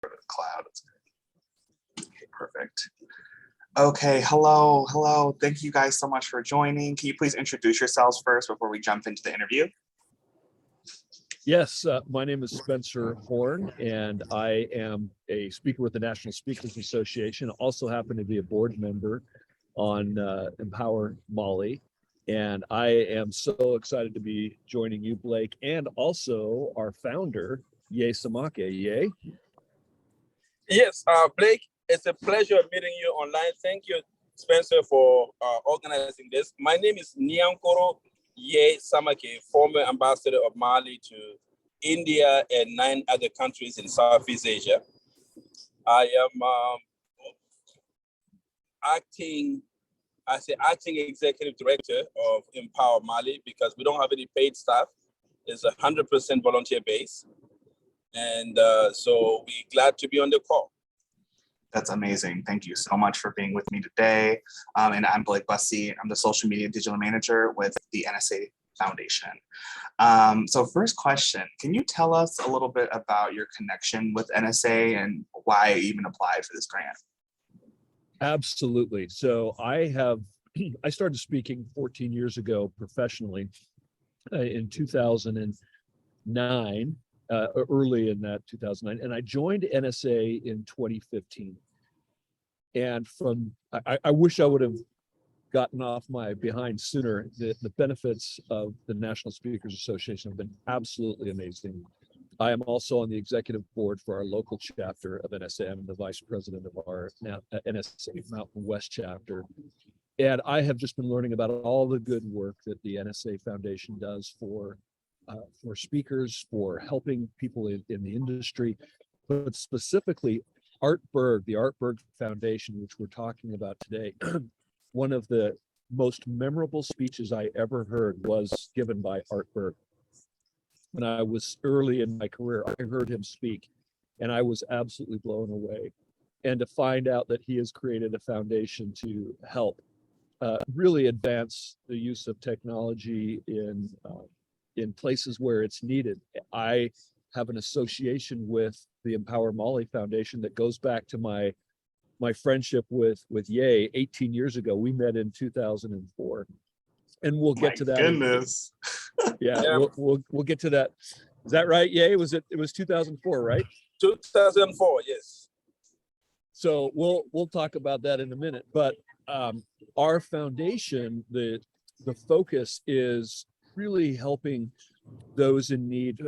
Cloud. Okay, perfect. Okay, hello. Thank you guys so much for joining. Can you please introduce yourselves first before we jump into the interview? Yes, my name is Spencer Horn, and I am a speaker with the National Speakers Association. I also happen to be a board member on Empower Mali. And I am so excited to be joining you, Blake, and also our founder, Samake. Ye? Yes, Blake, it's a pleasure meeting you online. Thank you, Spencer, for organizing this. My name is Niankoro Samake, former ambassador of Mali to India and 9 other countries in Southeast Asia. I am acting executive director of Empower Mali because we don't have any paid staff. It's 100% volunteer base. And so we're glad to be on the call. That's amazing. Thank you so much for being with me today. And I'm Blake Bussey. I'm the social media digital manager with the NSA Foundation. So first question, can you tell us a little bit about your connection with NSA and why you even applied for this grant? Absolutely. So I started speaking 14 years ago professionally in 2009. Early in that 2009, and I joined NSA in 2015. And I wish I would have gotten off my behind sooner. The benefits of the National Speakers Association have been absolutely amazing. I am also on the executive board for our local chapter of NSA. I'm the vice president of our NSA Mountain West chapter. And I have just been learning about all the good work that the NSA Foundation does for speakers, for helping people in the industry, but specifically Art Berg, the Art Berg Foundation, which we're talking about today. One of the most memorable speeches I ever heard was given by Art Berg. When I was early in my career, I heard him speak, and I was absolutely blown away. And to find out that he has created a foundation to help really advance the use of technology in places where it's needed. I have an association with the Empower Mali Foundation that goes back to my friendship with Ye 18 years ago. We met in 2004, and we'll get to that. Goodness. Yeah, we'll get to that. Is that right, Ye? It was 2004, right? 2004, yes. So we'll talk about that in a minute. But our foundation, the focus is really helping those in need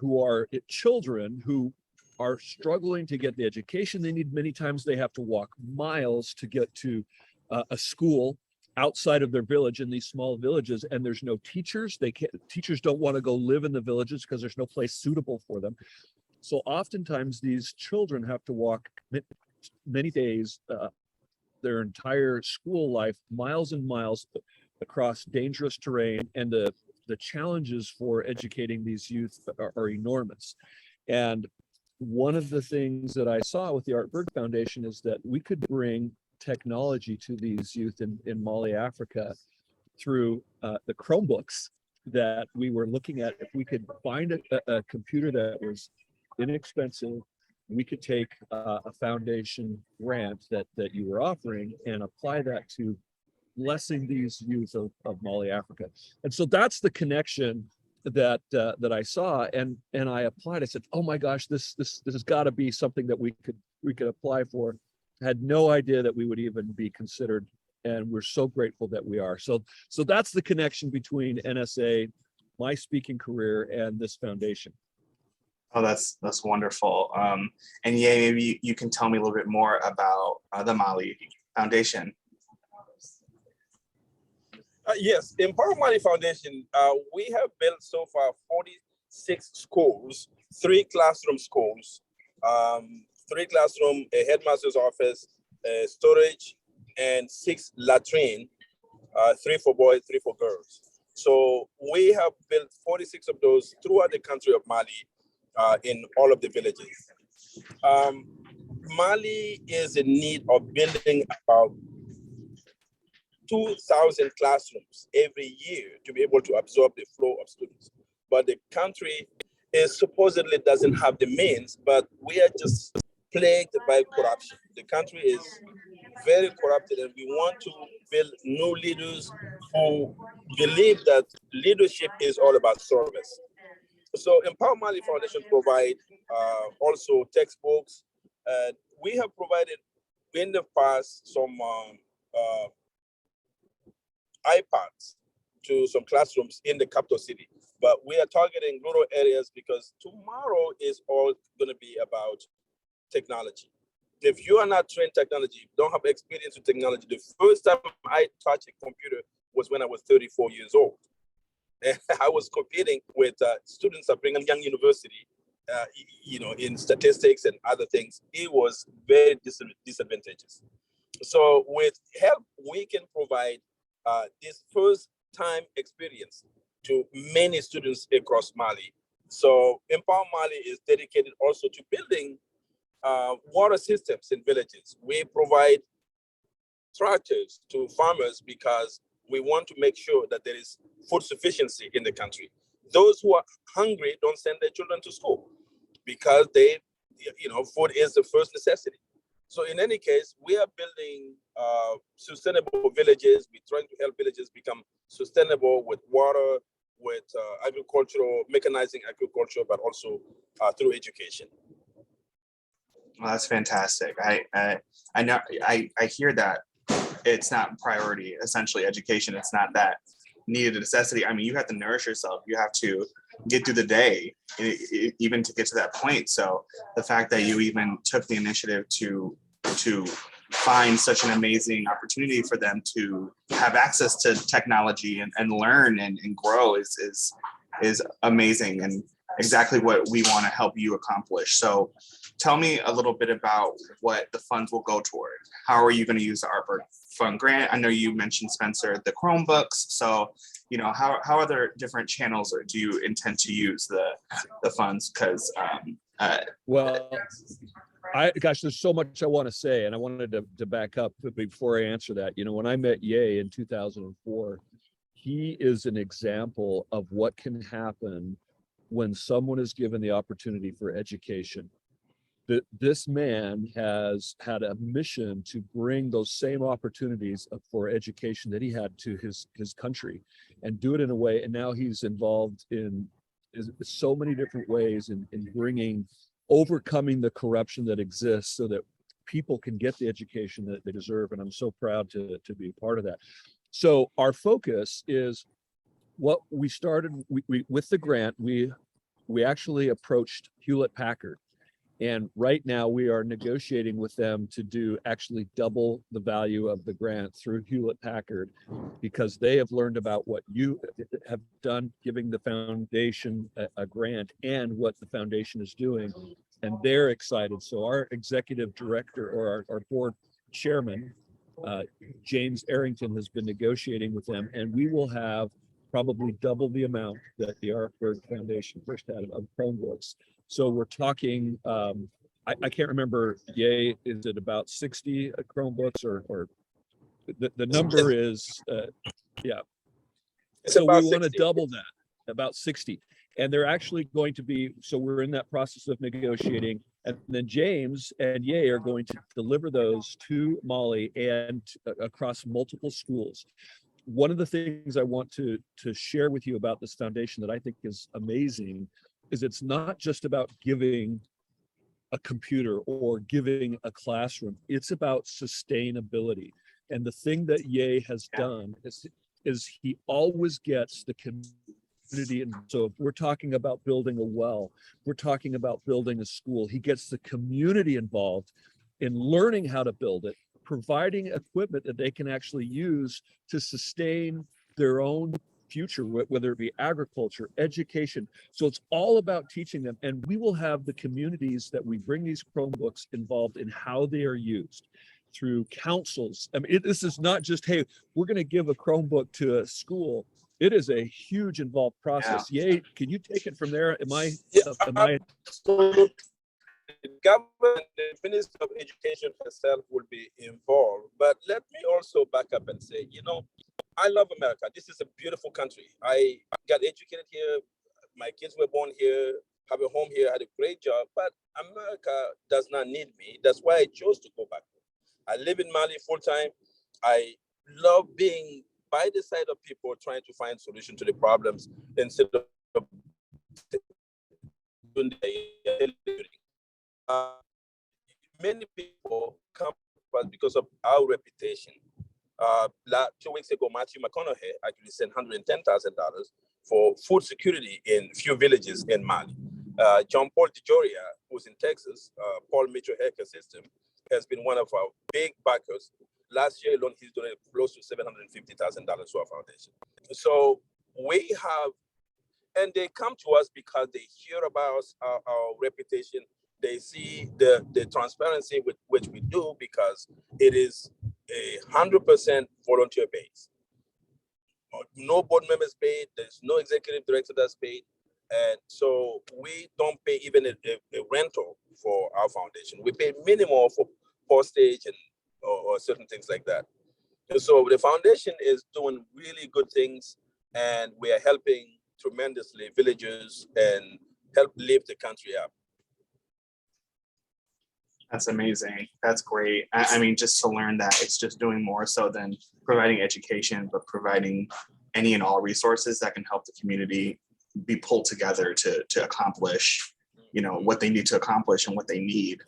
who are children who are struggling to get the education they need. Many times they have to walk miles to get to a school outside of their village in these small villages, and there's no teachers. Teachers don't want to go live in the villages because there's no place suitable for them. So oftentimes these children have to walk many days, their entire school life, miles and miles across dangerous terrain, and the challenges for educating these youth are enormous. And one of the things that I saw with the Art Berg Foundation is that we could bring technology to these youth in Mali, Africa, through the Chromebooks that we were looking at. If we could find a computer that was inexpensive, we could take a foundation grant that you were offering and apply that to blessing these youth of Mali, Africa. And so that's the connection that I saw, and I applied. I said, oh my gosh, this has got to be something that we could apply for. Had no idea that we would even be considered, and we're so grateful that we are. So that's the connection between NSA, my speaking career, and this foundation. Oh, that's wonderful. And yeah, maybe you can tell me a little bit more about the Mali Foundation. Yes, Empower Mali Foundation, we have built so far 46 schools, 3 classroom schools, 3 classroom, a headmaster's office, storage, and 6 latrine, 3 for boys, 3 for girls. So we have built 46 of those throughout the country of Mali, in all of the villages. Mali is in need of building about 2,000 classrooms every year to be able to absorb the flow of students. But the country supposedly doesn't have the means, but we are just plagued by corruption. The country is very corrupted, and we want to build new leaders who believe that leadership is all about service. So Empower Mali Foundation provide also textbooks. We have provided in the past some iPads to some classrooms in the capital city, but we are targeting rural areas because tomorrow is all going to be about technology. If you are not trained technology, don't have experience with technology, the first time I touched a computer was when I was 34 years old. And I was competing with students at Brigham Young University, in statistics and other things. It was very disadvantageous. So with help, we can provide this first time experience to many students across Mali. So Empower Mali is dedicated also to building water systems in villages. We provide tractors to farmers because we want to make sure that there is food sufficiency in the country. Those who are hungry don't send their children to school because food is the first necessity. So in any case, we are building sustainable villages. We're trying to help villages become sustainable with water, with agricultural, mechanizing agriculture, but also through education. Well, that's fantastic. I know I hear that it's not priority, essentially education. It's not that needed a necessity. I mean, you have to nourish yourself. You have to get through the day, even to get to that point. So the fact that you even took the initiative to find such an amazing opportunity for them to have access to technology and learn and grow is amazing and exactly what we want to help you accomplish. So tell me a little bit about what the funds will go toward. How are you going to use the Art Berg Fund Grant? I know you mentioned, Spencer, the Chromebooks. So, how other different channels do you intend to use the funds? Because there's so much I want to say, and I wanted to back up before I answer that. When I met Ye in 2004, he is an example of what can happen when someone is given the opportunity for education. This man has had a mission to bring those same opportunities for education that he had to his country and do it in a way. And now he's involved in so many different ways in overcoming the corruption that exists so that people can get the education that they deserve. And I'm so proud to be a part of that. So our focus is what we started with the grant. We actually approached Hewlett Packard. And right now we are negotiating with them to do actually double the value of the grant through Hewlett Packard, because they have learned about what you have done, giving the foundation a grant and what the foundation is doing. And they're excited. So our executive director or our board chairman, James Arrington, has been negotiating with them, and we will have probably double the amount that the Art Berg Foundation first had of Chromebooks. So we're talking, I can't remember, Ye, is it about 60 Chromebooks or the number is, yeah. So we want to double that, about 60. And they're actually going to be, so we're in that process of negotiating. And then James and Ye are going to deliver those to Mali and across multiple schools. One of the things I want to share with you about this foundation that I think is amazing is it's not just about giving a computer or giving a classroom. It's about sustainability. And the thing that Ye has done is he always gets the community. And so if we're talking about building a well, we're talking about building a school, he gets the community involved in learning how to build it, providing equipment that they can actually use to sustain their own future, whether it be agriculture, education. So it's all about teaching them. And we will have the communities that we bring these Chromebooks involved in how they are used through councils. I mean, this is not just, hey, we're going to give a Chromebook to a school. It is a huge involved process. Yeah. Ye, can you take it from there? Am I? The government, the Minister of Education herself will be involved. But let me also back up and say, I love America. This is a beautiful country. I got educated here. My kids were born here. have a home here, had a great job, but America does not need me. That's why I chose to go back home. I live in Mali full time. I love being by the side of people trying to find solutions to the problems instead of doing many people come to us because of our reputation. 2 weeks ago, Matthew McConaughey actually sent $110,000 for food security in few villages in Mali. John Paul DeJoria, who's in Texas, Paul Mitchell Healthcare System, has been one of our big backers. Last year alone, he's donated close to $750,000 to our foundation. So we have, and they come to us because they hear about our reputation. They see the transparency with which we do, because it is 100% volunteer based. No board members paid. There's no executive director that's paid. And so we don't pay even a rental for our foundation. We pay minimal for postage and or certain things like that. And so the foundation is doing really good things, and we are helping tremendously villagers and help lift the country up. That's amazing. That's great. I mean, just to learn that it's just doing more so than providing education, but providing any and all resources that can help the community be pulled together to accomplish, you know, what they need to accomplish and what they need.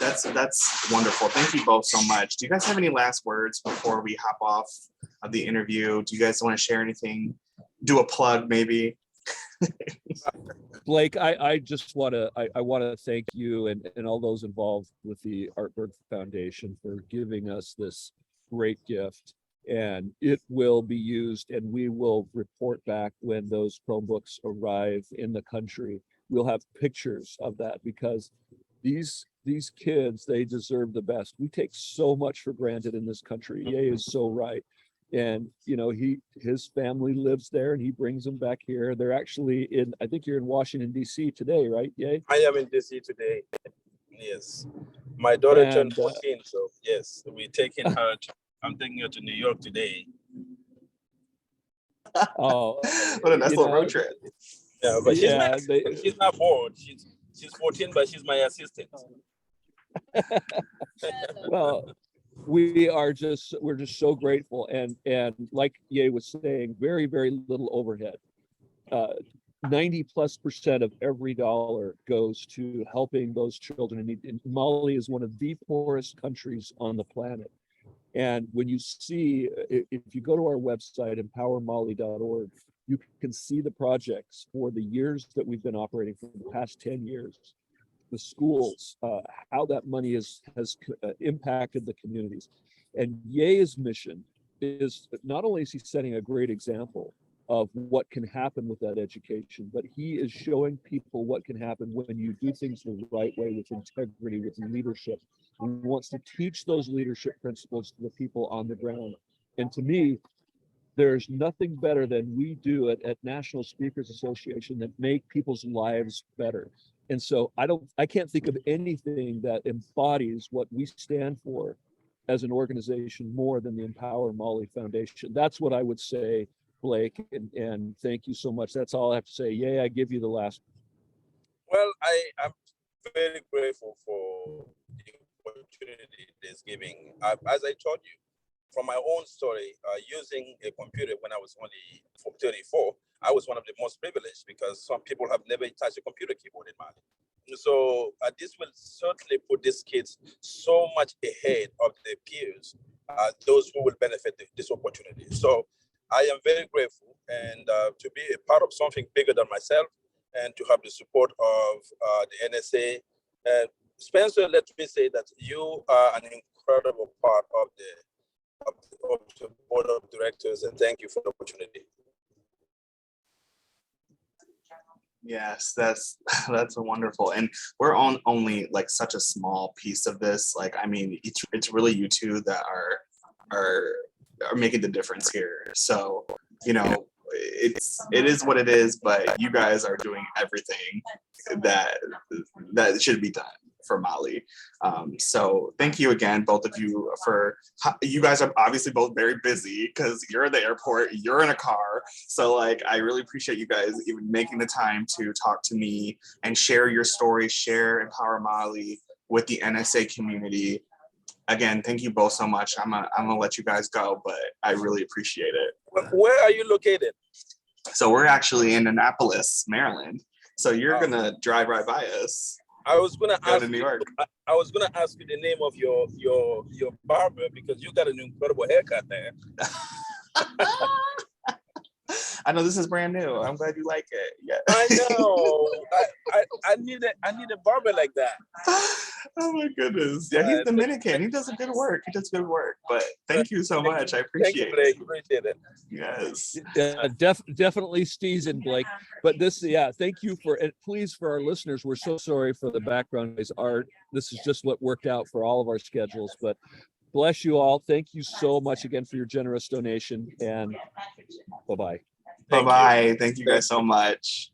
That's wonderful. Thank you both so much. Do you guys have any last words before we hop off of the interview? Do you guys want to share anything? Do a plug, maybe? Blake, I just want to thank you and all those involved with the Art Berg Foundation for giving us this great gift. And it will be used, and we will report back when those Chromebooks arrive in the country. We'll have pictures of that, because these kids, they deserve the best. We take so much for granted in this country. Ye is so right. And you know, his family lives there, and he brings them back here. They're actually I think you're in Washington, D.C. today, right? Ye? I am in DC today. Yes. My daughter turned 14, so yes, I'm taking her to New York today. Oh, what a nice little road trip. Yeah, but she's not bored. She's 14, but she's my assistant. Well, we're just so grateful, and like Ye was saying, very, very little overhead. 90+% of every dollar goes to helping those children in need. And Mali is one of the poorest countries on the planet. And when you see, if you go to our website, empowermali.org, you can see the projects for the years that we've been operating, for the past 10 years, the schools, how that money has impacted the communities. And Ye's mission is, not only is he setting a great example of what can happen with that education, but he is showing people what can happen when you do things the right way, with integrity, with leadership. He wants to teach those leadership principles to the people on the ground. And to me, there's nothing better than we do at National Speakers Association that make people's lives better. And so I can't think of anything that embodies what we stand for as an organization more than the Empower Mali Foundation. That's what I would say, Blake, and thank you so much. That's all I have to say. Yay, I give you the last. Well, I'm very grateful for the opportunity this giving. As I told you, from my own story, using a computer when I was only 34, I was one of the most privileged, because some people have never touched a computer keyboard in Mali. So this will certainly put these kids so much ahead of their peers, those who will benefit this opportunity. So I am very grateful, and to be a part of something bigger than myself, and to have the support of the NSA. Spencer, let me say that you are an incredible part of the board of directors, and thank you for the opportunity. Yes, that's wonderful. And we're on only like such a small piece of this. Like, I mean, it's really you two that are making the difference here. So, you know, it is what it is, but you guys are doing everything that should be done. for Mali. So thank you again, both of you, you guys are obviously both very busy because you're at the airport, you're in a car. So like, I really appreciate you guys even making the time to talk to me and share your story, share Empower Mali with the NSA community. Again, thank you both so much. I'm gonna let you guys go, but I really appreciate it. Where are you located? So we're actually in Annapolis, Maryland. So you're gonna drive right by us. I was gonna Go ask to New you. York. I was gonna ask you the name of your barber because you got an incredible haircut there. I know this is brand new. I'm glad you like it. Yeah. I know. I need a barber like that. Oh my goodness. Yeah, he's Dominican. He does good work. But thank you so much. I appreciate it. Thank you, Blake. Appreciate it. Yes. Definitely Steez and Blake. But thank you please, for our listeners, we're so sorry for the background noise. This is just what worked out for all of our schedules, but bless you all. Thank you so much again for your generous donation, and bye-bye. Bye-bye. Thank you guys so much.